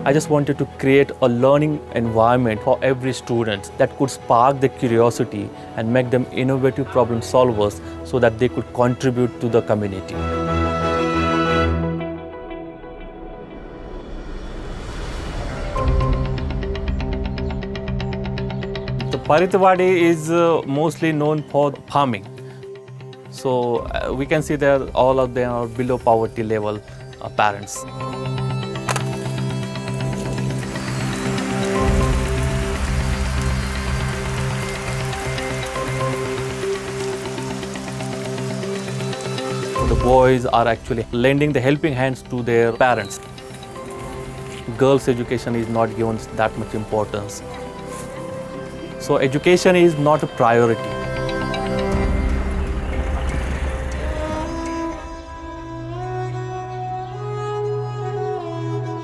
I just wanted to create a learning environment for every student that could spark their curiosity and make them innovative problem solvers so that they could contribute to the community. The Paritwadi is mostly known for farming. So we can see that all of them are below poverty level parents. The boys are actually lending the helping hands to their parents. Girls' education is not given that much importance. So education is not a priority.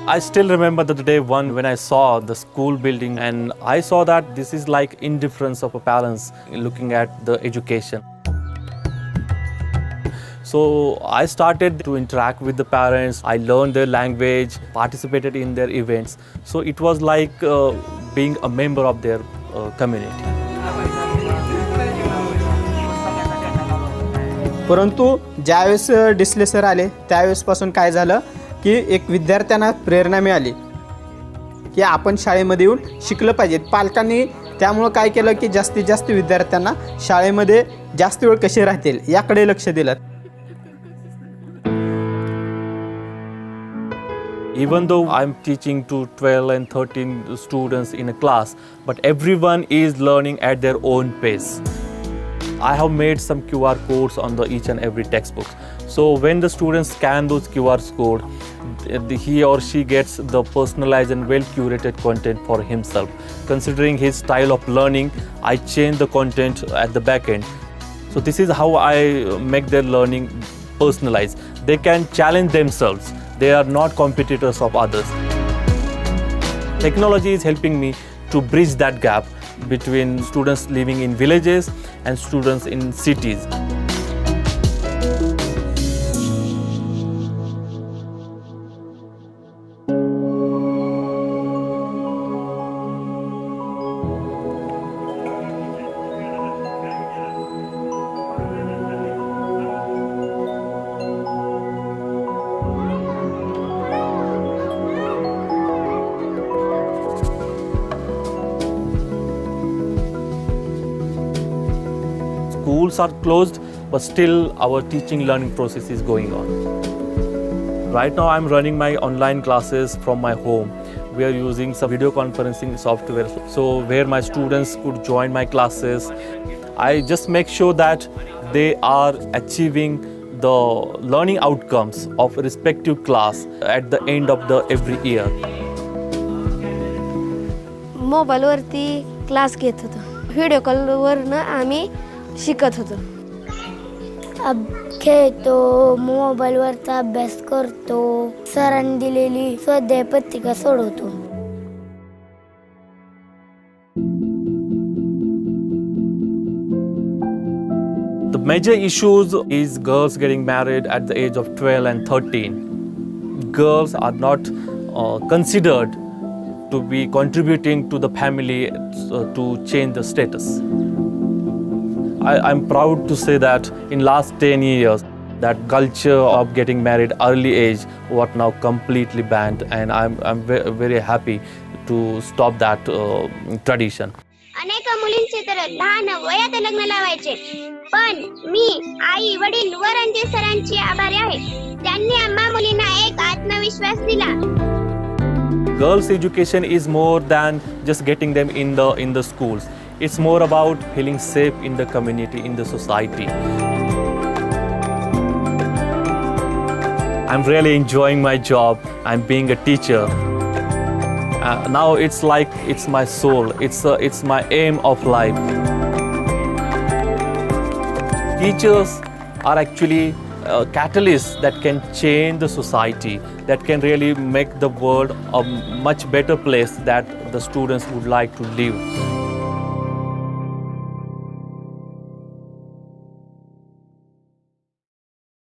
I still remember the day one when I saw the school building, and I saw that this is like indifference of a parents looking at the education. So I started to interact with the parents. I learned their language, participated in their events. So it was like being a member of their community. परंतु ज्यावेळेस Disale sir आले त्यावेळेसपासून काय झालं की एक विद्यार्थ्यांना प्रेरणा मिळाली की आपण शाळेमध्ये येऊन शिकलं पाहिजे. पालकांनी त्यामुळं काय केलं की जास्तीत जास्त विद्यार्थ्यांना शाळेमध्ये जास्त वेळ कसे राहतील याकडे लक्ष दिलं. Even though I'm teaching to 12 and 13 students in a class, but everyone is learning at their own pace. I have made some QR codes on each and every textbook. So when the students scan those QR codes, he or she gets the personalized and well-curated content for himself. Considering his style of learning, I change the content at the back end. So this is how I make their learning personalized. They can challenge themselves. They are not competitors of others. Technology is helping me to bridge that gap between students living in villages and students in cities. Schools are closed, but still our teaching learning process is going on. Right now I'm running my online classes from my home. We are using some video conferencing software, so where my students could join my classes. I just make sure that they are achieving the learning outcomes of a respective class at the end of the every year. मोबाईलवरती class घेत होतो. Video कॉलवरनं आम्ही शिकत होतो. खेळतो, मोबाईलवरचा अभ्यास करतो, सरांनी दिलेली स्वाध्याय पत्रिका सोडवतो. The major issues is girls getting married at the age of 12 and 13. Girls are not considered to be contributing to the family to change the status. I'm proud to say that in last 10 years, that culture of getting married early age was now completely banned, and I'm very happy to stop that tradition. अनेक मुलींचे तर लहान वयात लग्न लावायचे, पण मी आई वडील व रणजित सरांची आभारी आहे. त्यांनी आम्हा मुलींना एक आत्मविश्वास दिला. Girls' education is more than just getting them in the schools. It's more about feeling safe in the community, in the society. I'm really enjoying my job. I'm being a teacher. Now it's like it's my soul. It's my aim of life. Teachers are actually catalysts that can change the society, that can really make the world a much better place that the students would like to live.